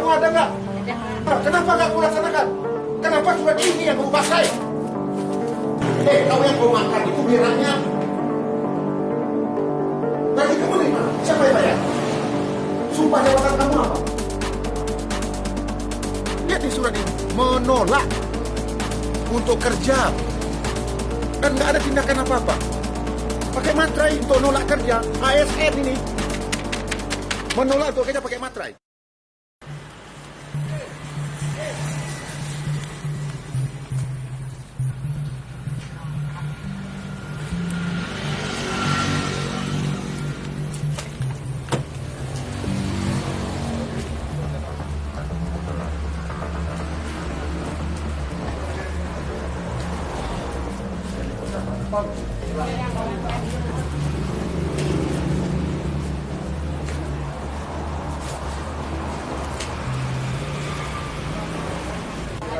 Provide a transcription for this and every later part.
ada nggak? Kenapa nggak kamu laksanakan? Kenapa surat ini yang kamu pakai? Kau yang mau makan itu biranya. Gaji kamu dari mana? Siapa yang bayar? Sumpah jabatan kamu apa? Lihat di surat ini, menolak untuk kerja dan nggak ada tindakan apa-apa. Pakai materai untuk nolak kerja, ASN ini menolak untuk kerja pakai materai.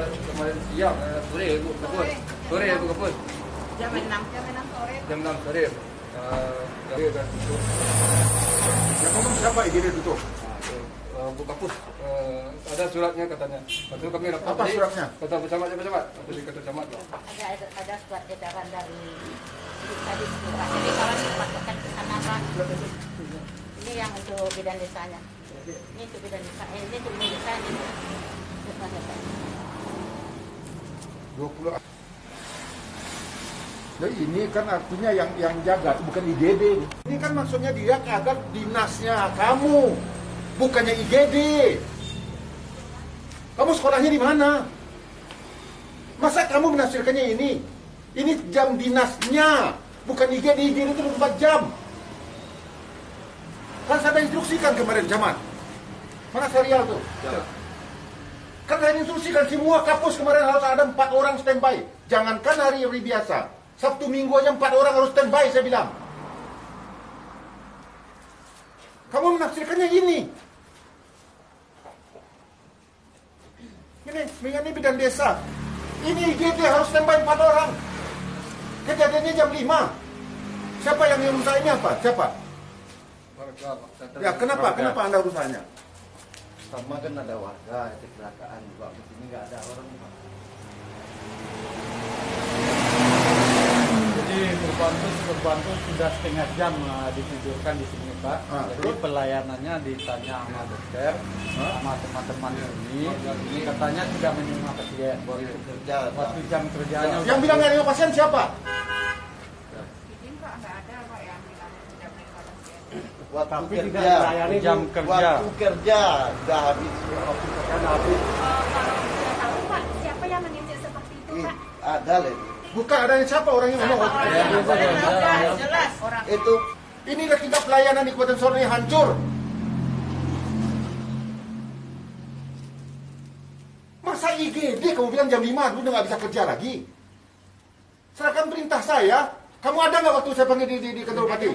Kemarin siang, sore ibu kebun. Sore ibu kebun. Jam 6 sore. Jam 6 sore. Jadi udah tutup. Yang ngomong siapa IGD tutup? Bu Kapus, ada suratnya katanya. Waktu kami rapat Apa tadi, suratnya? kata bersama. Waktu di kata camat lah. Ada surat edaran dari tadi Pak. Jadi kalau dimasukkan ke sana Pak. Ini yang untuk bidan desanya. Ini untuk bidan desa. Ini untuk bidan desa ini. 20. Jadi ini kan artinya yang jaga itu bukan IGD. Ini kan maksudnya dia agar dinasnya kamu, bukannya IGD. Kamu sekolahnya di mana? Masa kamu menafsirkannya ini? Ini jam dinasnya, bukan IGD. IGD itu 24 jam. Kan saya instruksikan kemarin Camat. Mana serial tuh? Ya. Kan saya instruksikan semua kapus kemarin harus ada 4 orang standby. Jangankan hari-hari biasa. Sabtu Minggu aja 4 orang harus standby saya bilang. Kamu menafsirkannya gini. Ini bidan desa. Ini IGD harus standby 4 orang. Kejadiannya jam 5. Siapa yang merusak ini apa? Siapa? Ya kenapa? Kenapa Anda urusanya? Sama kan ada warga kecelakaan juga di sini nggak ada orang Pak. Jadi korban itu sudah setengah jam ditidurkan di sini Pak. Jadi pelayanannya ditanya sama dokter, sama teman-teman ini katanya tidak menerima pasien. Waktu jam kerjanya. Yang bilang nggak ada pasien siapa? Izin Pak nggak ada Pak yang bilang tidak menerima pasien. Tapi tidak dilayani jam kerja. Waktu kerja udah habis, waktu kerja udah habis. Kalau tidak tahu Pak, siapa yang menginjak seperti itu Pak? Ada lagi. Bukan adanya siapa orang yang ngomong. Jelas orang. Itu Inilah tingkat pelayanan di Kabupaten Sorong yang hancur. Masa IGD kamu bilang jam 5 udah nggak bisa kerja lagi? Serahkan perintah saya. Kamu ada nggak waktu saya panggil di kantor bupati?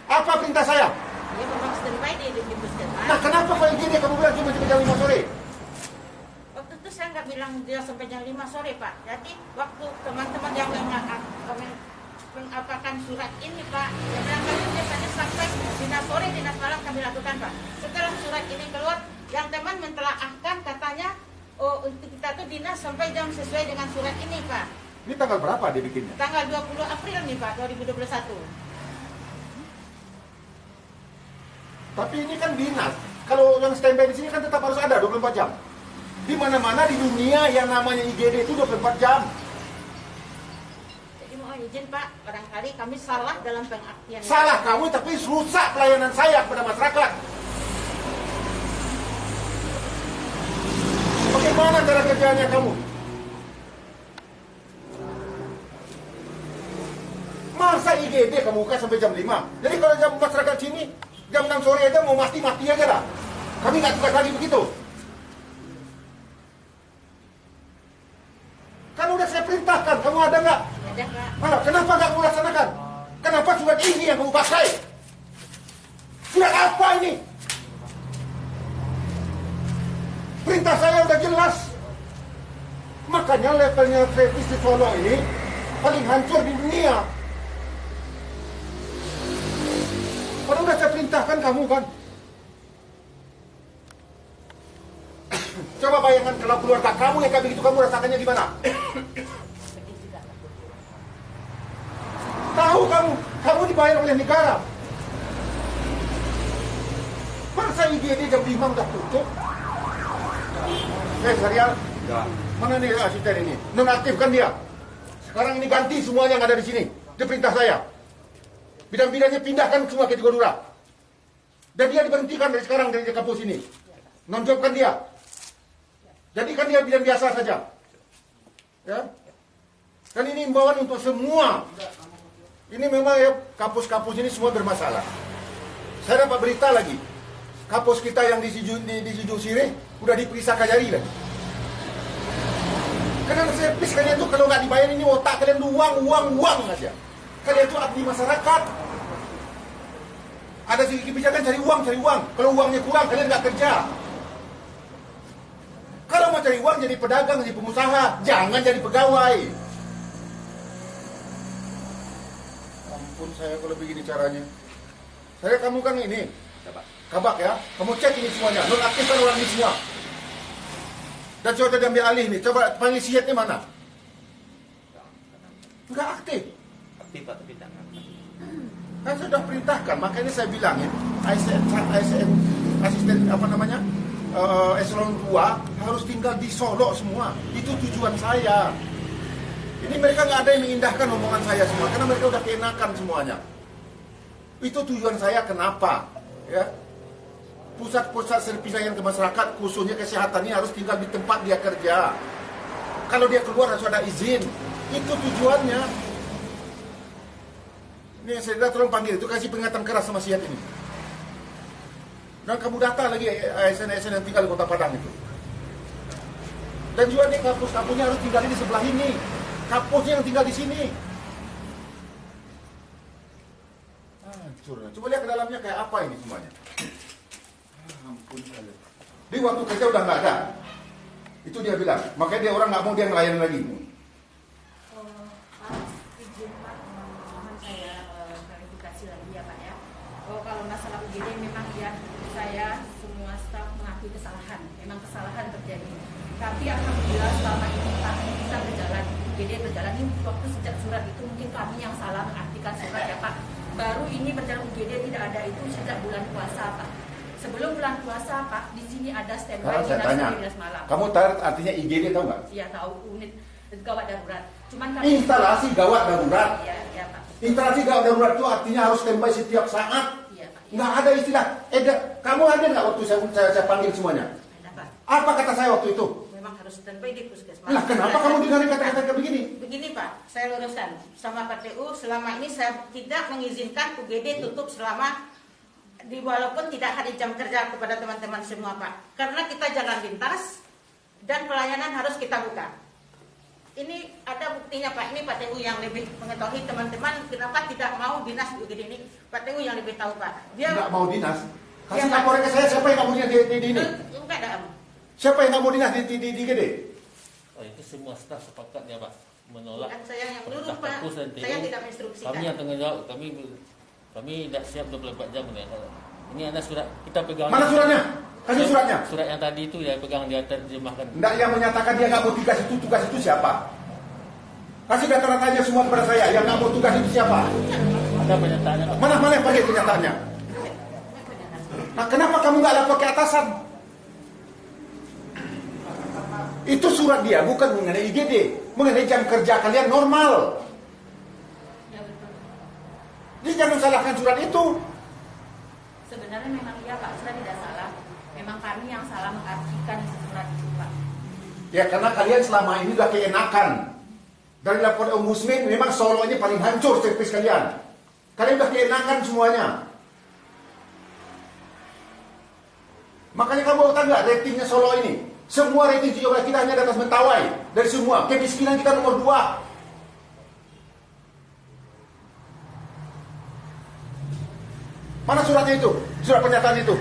Apa perintah saya? Dia memang standby di puskesmas. Nah kenapa kalau IGD kamu bilang cuma sampai jam 5 sore? Waktu itu saya nggak bilang dia sampai jam 5 sore Pak. Jadi waktu teman-teman yang mengapakan surat ini Pak, dia bilang kami biasanya sampai dinas sore, dinas malam kami lakukan Pak. Setelah surat ini keluar, yang teman mentelaahkan katanya, oh untuk kita tuh dinas sampai jam sesuai dengan surat ini Pak. Ini tanggal berapa dia bikinnya? Tanggal 20 April nih Pak, 2021. Tapi ini kan dinas. Kalau yang standby di sini kan tetap harus ada 24 jam. Di mana-mana di dunia yang namanya IGD itu 24 jam. Jadi mohon izin Pak, barangkali kami salah dalam pengertian. Salah kamu tapi rusak pelayanan saya kepada masyarakat. Bagaimana cara kerjanya kamu? Masa IGD kamu buka sampai jam 5? Jadi kalau jam masyarakat sini, jam 6 sore aja mau mati-mati aja dah. Kami nggak tugas lagi begitu. Kan udah saya perintahkan, kamu ada nggak? Ada Pak. Kenapa nggak kamu laksanakan? Kenapa surat ini yang kamu pakai? Surat apa ini? Perintah saya udah jelas. Makanya levelnya Travis di Solo ini paling hancur di dunia. Padahal udah saya perintahkan kamu kan. Coba bayangkan kalau keluarga kamu yang kayak begitu, kamu rasakannya gimana? Tahu kamu dibayar oleh negara. Masa IGD jam 5 udah tutup? Serial? Enggak. Mana nih asisten ini? Nonaktifkan dia. Sekarang ini ganti semuanya yang ada di sini. Itu perintah saya. Bidang-bidangnya pindahkan semua ke Tigodura. Dan dia diberhentikan dari sekarang dari kampus ini. Nonjobkan dia. Jadikan dia bidang biasa saja. Ya. Dan ini imbauan untuk semua. Ini memang ya, kampus-kampus ini semua bermasalah. Saya dapat berita lagi. Kampus kita yang di Siju Sirih udah diperiksa Kajari lagi. Karena servis kalian tuh kalau nggak dibayar ini otak kalian tuh uang aja. Kalian tuh abdi masyarakat. Ada segi kebijakan cari uang. Kalau uangnya kurang kalian nggak kerja. Kalau mau cari uang jadi pedagang, jadi pengusaha, jangan jadi pegawai. Ampun saya kalau begini caranya. Saya kamu kan ini, kabak ya. Kamu cek ini semuanya, nonaktifkan orang ini semua. Dan coba diambil alih nih, coba panggil sihatnya mana? Enggak aktif. Aktif Pak, tapi tak aktif. Kan sudah perintahkan, makanya saya bilangin ASN asisten apa namanya eselon 2 harus tinggal di Solo semua. Itu tujuan saya. Ini mereka nggak ada yang mengindahkan omongan saya semua, karena mereka udah keenakan semuanya. Itu tujuan saya kenapa? Ya, pusat-pusat servis layanan ke masyarakat, khususnya kesehatan ini harus tinggal di tempat dia kerja. Kalau dia keluar harus ada izin. Itu tujuannya. Ini saya tolong panggil itu, kasih peringatan keras sama Sihat ini. Dan kamu data lagi ASN-ASN yang tinggal di Kota Padang itu. Dan juga nih kampus-kampusnya harus tinggal di sebelah ini. Kampusnya yang tinggal di sini. Hancur. Coba lihat ke dalamnya kayak apa ini semuanya. Ampun kali. Di waktu kerja udah nggak ada. Itu dia bilang. Makanya dia orang nggak mau dia ngelayan lagi. Kalau masalah UGD memang ya saya semua staf mengakui kesalahan, memang kesalahan terjadi. Tapi alhamdulillah selama ini Pak kita berjalan, UGD berjalan ini waktu sejak surat itu mungkin kami yang salah mengartikan surat ya Pak. Baru ini berjalan UGD tidak ada itu sejak bulan puasa Pak. Sebelum bulan puasa Pak di sini ada standby dinas malam. Kamu tahu artinya IGD tahu nggak? Iya tahu, unit gawat darurat. Cuman kami instalasi gawat darurat. Iya Pak. Instalasi gawat darurat itu artinya harus standby setiap saat. Nggak ada istilah. Kamu ada nggak waktu saya panggil semuanya? Ada Pak. Apa kata saya waktu itu? Memang harus standby di puskesmas. Lah kenapa kamu dengarin kata-kata kayak begini? Begini Pak, saya luruskan sama PTU selama ini saya tidak mengizinkan UGD tutup selama walaupun tidak ada jam kerja kepada teman-teman semua Pak. Karena kita jalan lintas dan pelayanan harus kita buka. Ini ada buktinya Pak, ini PTU yang lebih mengetahui teman-teman kenapa tidak mau dinas di UGD ini. PTU yang lebih tahu Pak. Dia nggak mau dinas. Kasih Pak. laporan ke saya, siapa yang nggak mau dinas di ini? Enggak ada. Siapa yang nggak mau dinas di UGD? Oh, itu semua staf sepakat ya Pak menolak. Bukan saya yang nyuruh perintah Pak. kampus dan TU. Saya tidak menginstruksikan. Kami yang tanggung jawab, kami tidak siap 24 jam ya. Ini ada surat kita pegang. Mana suratnya? Kasih suratnya. Surat yang tadi itu ya pegang dia terjemahkan. Nggak, yang menyatakan dia nggak mau tugas itu siapa? Kasih data-datanya semua kepada saya. Yang nggak mau tugas itu siapa? Ada pernyataannya Pak. Mana yang pakai kenyataannya? Nah, kenapa kamu nggak lapor ke atasan? Itu surat dia, bukan mengenai IGD, mengenai jam kerja kalian normal. Jadi jangan salahkan surat itu. Sebenarnya memang iya Pak, surat tidak salah. Memang kami yang salah mengartikan surat itu Pak. Ya karena kalian selama ini udah keenakan. Dari laporan Ombudsman memang Solo ini paling hancur servis kalian. Kalian udah keenakan semuanya. Makanya kamu tahu nggak ratingnya Solo ini? Semua rating juga kita hanya di atas Mentawai. Dari semua, kemiskinan kita nomor 2. Mana suratnya itu? Surat pernyataan itu.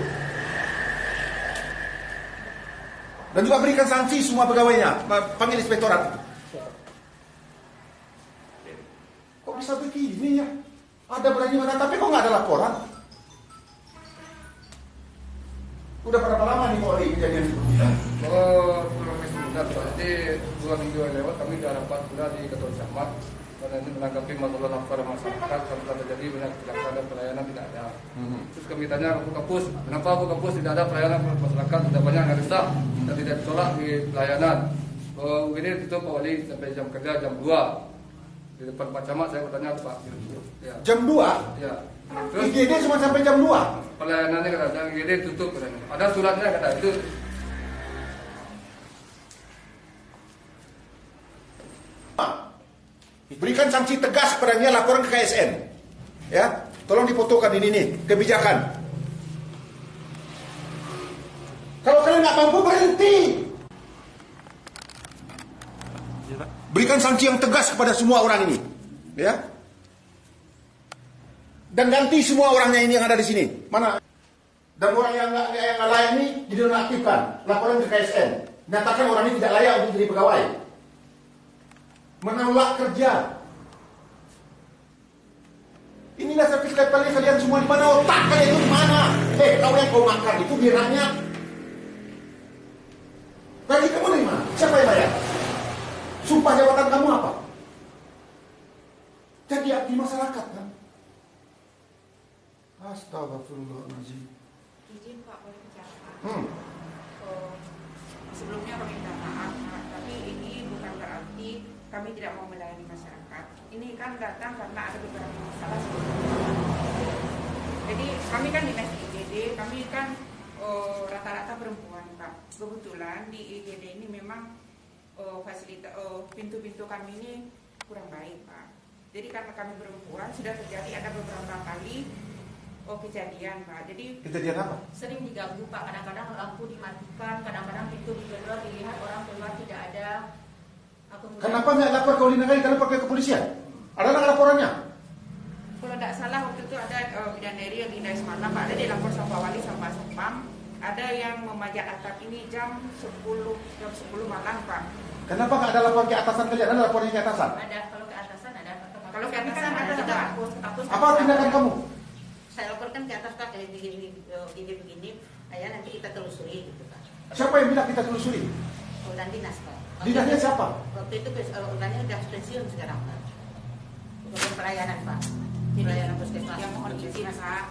Dan juga berikan sanksi semua pegawainya. Panggil inspektorat. Kok bisa begini ya? Ada berani mana, tapi kok nggak ada laporan? Udah berapa lama nih Polri kejadian seperti ini? Benar Pak, jadi 2 minggu yang lewat kami sudah rapat sudah di Ketua Camat karena ini menanggapi masalah laporan masyarakat kalau terjadi banyak kecelakaan dan pelayanan tidak ada. Terus kami tanya ke Kapus, kenapa Bu Kapus tidak ada pelayanan masyarakat, sudah banyak yang rusak dan tidak ditolak di pelayanan. Ini tutup Pak Wali sampai jam kerja jam 2 di depan Pak Camat saya bertanya Pak. Ya. Jam 2? Ya. Terus IGD cuma sampai jam 2? pelayanannya kata IGD tutup katanya. Ada suratnya kata itu. Berikan sanksi tegas kepadanya, laporan ke KSN. Ya, tolong difotokan ini nih kebijakan. Kalau kalian nggak mampu berhenti. Berikan sanksi yang tegas kepada semua orang ini, ya. Dan ganti semua orangnya ini yang ada di sini. Mana? Dan orang yang nggak layak ini dinonaktifkan. Laporan ke KSN. Nyatakan orang ini tidak layak untuk jadi pegawai. Menolak kerja. Inilah sertifikat kalian semua di mana, otak kalian itu di mana? Kau yang kau makan itu biranya. Gaji kamu dari mana? Siapa yang bayar? Sumpah jabatan kamu apa? Jadi abdi masyarakat kan? Astagfirullahaladzim. Izin Pak, boleh bicara. Sebelumnya kami minta maaf, Pak, tapi ini bukan berarti kami tidak mau melayani masyarakat. Ini kan datang karena ada beberapa masalah sebelumnya. Jadi kami kan dinas IGD, kami kan rata-rata perempuan Pak. Kebetulan di IGD ini memang fasilitas pintu-pintu kami ini kurang baik Pak. Jadi karena kami perempuan sudah terjadi ada beberapa kali kejadian Pak. Jadi kejadian apa? Sering diganggu Pak. Kadang-kadang lampu dimatikan, kadang-kadang pintu digedor, dilihat orang keluar tidak ada. Kenapa nggak lapor ke Uli Negari? Kenapa ke kepolisian? Ada nggak laporannya? Kalau tidak salah waktu itu ada bidadari yang dinda semalam Pak, ada dilapor sama Pak Wali sama Satpam. Ada yang memajak atap ini jam 10 malam Pak. Kenapa nggak ada laporan ke atasan kalian? Ada laporannya ke atasan? Ada, kalau ke atasan ada. Kalau ke atasan ada juga. Apa tindakan kamu? Saya laporkan ke atas Pak, kayak begini, ya nanti kita telusuri gitu Pak. Siapa yang bilang kita telusuri? Urusan dinas Pak. Dinasnya siapa? Waktu itu urusannya udah pensiun sekarang Pak. Untuk pelayanan Pak. Pelayanan puskesmas. Yang mohon izin Pak.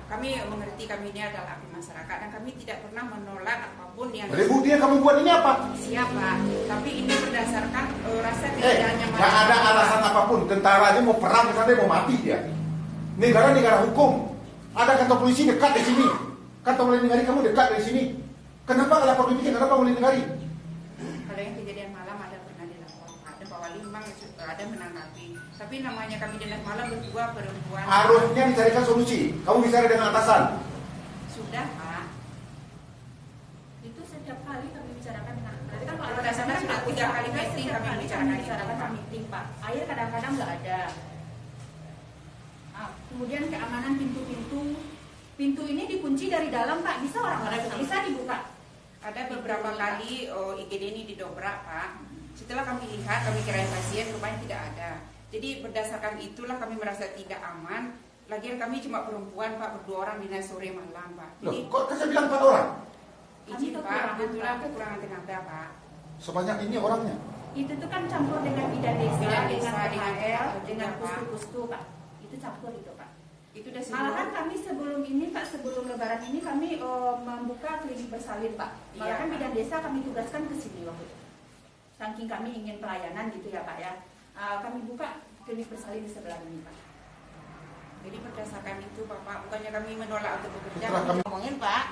Kami mengerti kami ini adalah abdi masyarakat dan kami tidak pernah menolak apapun yang. Bukti yang kamu buat ini apa? Siapa? Tapi ini berdasarkan rasa tidak nyaman. Nggak ada alasan apapun. Tentara aja mau perang ke sana mau mati dia. Negara hukum. Ada kantor polisi dekat di sini. Kantor Uli Negari kamu dekat dari sini. Kenapa nggak lapor demikian? Kenapa Uli Negari? Kalau yang kejadian malam ada pernah dilapor. Ada Pak Wali memang ada menanggapi. Tapi namanya kami dinas malam berdua perempuan. Harusnya dicarikan solusi. Kamu bicara dengan atasan. Sudah Pak. Itu setiap kali kami bicarakan dengan. Berarti kan kalau dasarnya sudah 3 kali meeting kami bicarakan meeting Pak. Air kadang-kadang nggak ada. Kemudian keamanan pintu ini dikunci dari dalam Pak. Bisa orang bisa dibuka. Ada beberapa kali IGD ini didobrak Pak. Setelah kami lihat, kami kirain pasien, rupanya tidak ada. Jadi berdasarkan itulah kami merasa tidak aman. Lagian kami cuma perempuan Pak, berdua orang dinas sore malam Pak. Jadi, Loh, kok saya bilang 4 orang? Izin Pak, kebetulan kekurangan tenaga Pak. Sebanyak ini orangnya. Itu tuh kan campur dengan bidan desa, dengan KL, dengan pustu-pustu Pak. Itu campur itu Pak. Itu udah semua. Malahan kami sebelum ini Pak, sebelum lebaran ini kami membuka klinik bersalin Pak. Malahan bidan desa kami tugaskan ke sini waktu itu. Saking kami ingin pelayanan gitu ya Pak ya. Kami buka klinik bersalin di sebelah ini Pak. Jadi berdasarkan itu Bapak, bukannya kami menolak untuk bekerja. Kami ngomongin Pak,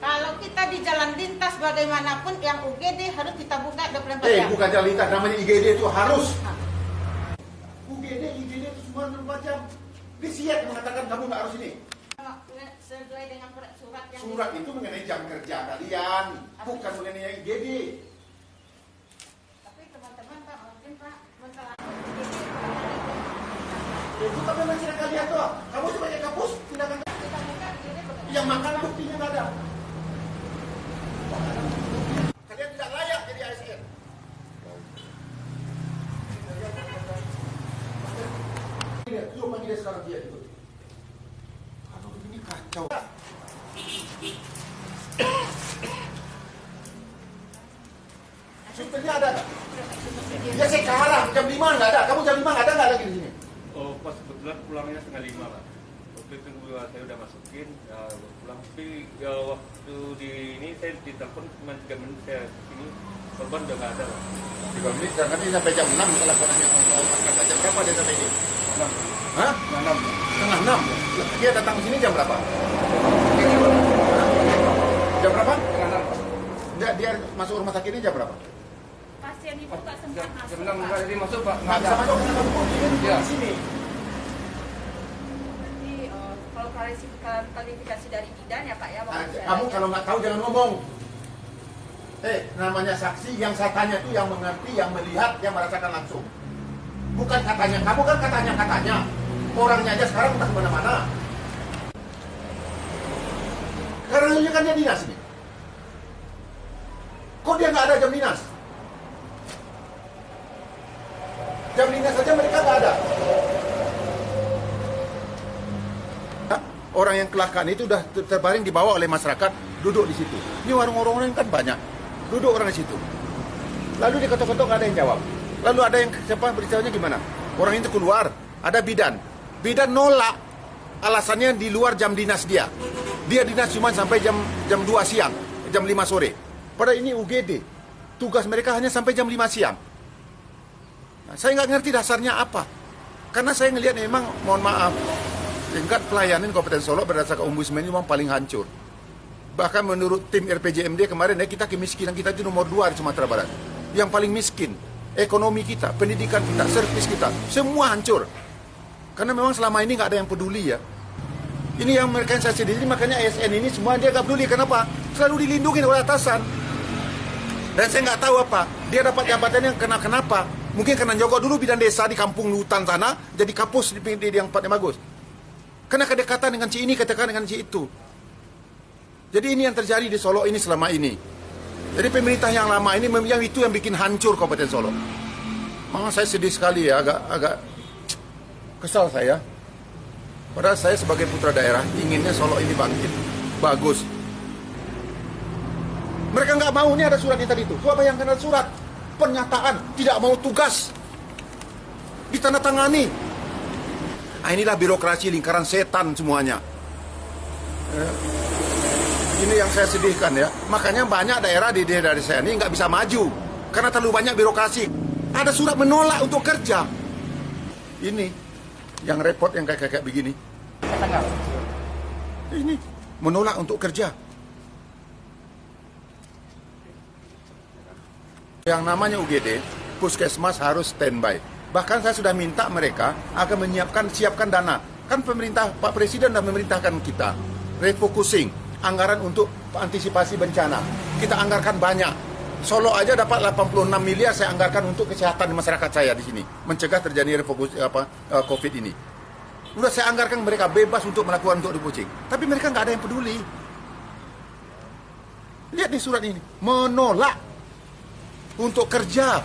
kalau kita di jalan lintas bagaimanapun yang UGD harus kita buka 24 jam. Bukan jalan lintas, namanya IGD itu harus. IGD itu semua 24 jam. Disiap mengatakan kamu nggak harus ini. Sesuai dengan surat yang surat itu mengenai jam kerja kalian, bukan mengenai IGD. Tapi teman-teman Pak, mungkin Pak masalah itu tapi menceritakan kalian tuh, kamu sebagai kapus tindakan yang makan buktinya nggak ada. Kalian tidak layak jadi ASN. Yuk panggil dia sekarang dia ikut. Aduh ini kacau. Supirnya ada nggak? Ya sekarang jam 5 nggak ada. Kamu jam 5 nggak ada nggak lagi di sini? Oh, pas kebetulan pulangnya setengah 5, Pak. Waktu itu saya udah masukin, ya pulang. Tapi ya, waktu di ini saya ditelepon cuma 3 menit saya ini korban udah nggak ada, Pak. 3 menit, nanti sampai jam 6 kalau jam berapa dia sampai ini? 6. Hah? 6. Setengah 6. Dia datang ke sini jam berapa? Jam berapa? Dia masuk rumah sakit ini jam berapa? Pasien itu nggak sempat masuk. Jam 6 nggak jadi masuk, Pak. Nggak bisa masuk karena kamu Iya. di sini. Jadi kalau klarifikasi dari bidan ya Pak ya. Kamu kalau nggak tahu jangan ngomong. Namanya saksi yang saya tanya itu yang mengerti, yang melihat, yang merasakan langsung. Bukan katanya, kamu kan katanya. Orangnya aja sekarang entah kemana-mana. Karena ini kan dia dinas ini. Kok dia nggak ada jam dinas? Jam dinas saja mereka nggak ada. Orang yang kecelakaan itu sudah terbaring dibawa oleh masyarakat, duduk di situ. Ini warung-warung kan banyak, duduk orang di situ. Lalu diketok-ketok nggak ada yang jawab. Lalu ada yang siapa beritanya gimana? Orang itu keluar, ada bidan. Bidan nolak, alasannya di luar jam dinas dia. Dia dinas cuma sampai jam 2 siang, jam 5 sore. Padahal ini UGD, tugas mereka hanya sampai jam 5 siang. Nah, saya nggak ngerti dasarnya apa. Karena saya ngelihat memang, mohon maaf, tingkat pelayanan Kabupaten Solo berdasarkan Ombudsman ini memang paling hancur. Bahkan menurut tim RPJMD kemarin, kita kemiskinan kita itu nomor 2 di Sumatera Barat. Yang paling miskin, ekonomi kita, pendidikan kita, servis kita, semua hancur. Karena memang selama ini nggak ada yang peduli ya. Ini yang mereka yang saya sendiri, makanya ASN ini semua dia nggak peduli. Kenapa? Selalu dilindungi oleh atasan. Dan saya nggak tahu apa, dia dapat jabatan yang kenapa? Mungkin karena nyogok dulu bidan desa di kampung hutan sana, jadi kapus di yang tempatnya bagus. Karena kedekatan dengan si ini, kedekatan dengan si itu. Jadi ini yang terjadi di Solo ini selama ini. Jadi pemerintah yang lama ini yang itu yang bikin hancur Kabupaten Solo. Memang saya sedih sekali ya, agak kesal saya. Padahal saya sebagai putra daerah inginnya Solo ini bangkit, bagus. Mereka nggak mau, ini ada surat yang tadi itu. Coba bayangkan ada surat pernyataan tidak mau tugas ditandatangani. Nah, inilah birokrasi lingkaran setan semuanya. Ini yang saya sedihkan ya. Makanya banyak daerah di daerah saya ini nggak bisa maju karena terlalu banyak birokrasi. Ada surat menolak untuk kerja. Ini yang repot yang kayak begini. Ini menolak untuk kerja. Yang namanya UGD, puskesmas harus standby. Bahkan saya sudah minta mereka akan siapkan dana. Kan pemerintah, Pak Presiden sudah memerintahkan kita refocusing anggaran untuk antisipasi bencana. Kita anggarkan banyak. Solo aja dapat 86 miliar saya anggarkan untuk kesehatan di masyarakat saya di sini, mencegah terjadi COVID ini. Udah saya anggarkan mereka bebas untuk melakukan untuk refocusing. Tapi mereka nggak ada yang peduli. Lihat di surat ini, menolak untuk kerja.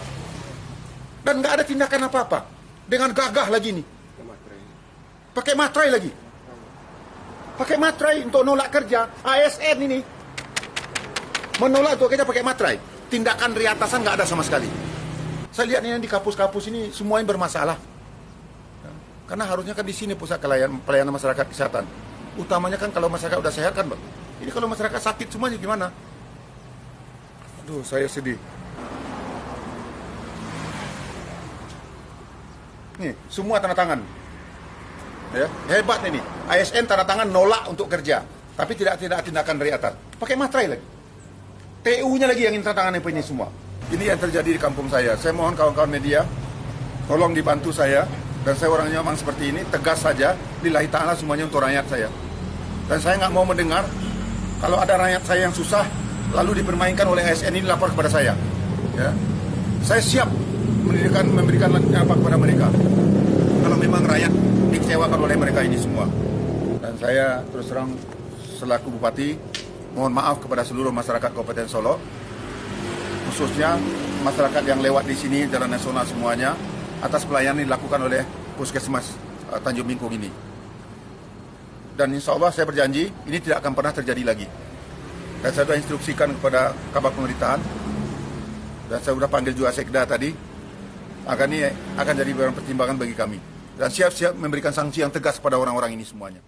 Dan nggak ada tindakan apa-apa. Dengan gagah lagi nih. Pakai materai lagi. Pakai materai untuk nolak kerja. ASN ini menolak untuk kerja pakai materai. Tindakan riatasan nggak ada sama sekali. Saya lihat ini di kapus-kapus ini semuanya bermasalah. Karena harusnya kan di sini pusat pelayanan masyarakat kesehatan. Utamanya kan kalau masyarakat udah sehat kan, Bang. Ini kalau masyarakat sakit semuanya gimana? Aduh, saya sedih. Nih, semua tanda tangan. Ya, hebat ini. ASN tanda tangan nolak untuk kerja, tapi tidak tindakan dari atas. Pakai materai lagi. TU-nya lagi yang tanda tangan ini semua. Ini yang terjadi di kampung saya. Saya mohon kawan-kawan media, tolong dibantu saya. Dan saya orangnya memang seperti ini, tegas saja. Lillahi ta'ala semuanya untuk rakyat saya. Dan saya nggak mau mendengar kalau ada rakyat saya yang susah, lalu dipermainkan oleh ASN ini lapor kepada saya. Ya. Saya siap memberikan apa kepada mereka kalau memang rakyat dikecewakan oleh mereka ini semua. Dan saya terus terang selaku Bupati mohon maaf kepada seluruh masyarakat Kabupaten Solo, khususnya masyarakat yang lewat di sini jalan nasional semuanya, atas pelayanan yang dilakukan oleh Puskesmas Tanjung Bingkung ini. Dan insya Allah saya berjanji ini tidak akan pernah terjadi lagi. Dan saya sudah instruksikan kepada Kabak Pemerintahan Dan saya sudah panggil juga Sekda tadi. Ini akan jadi barang pertimbangan bagi kami. Dan siap-siap memberikan sanksi yang tegas pada orang-orang ini semuanya.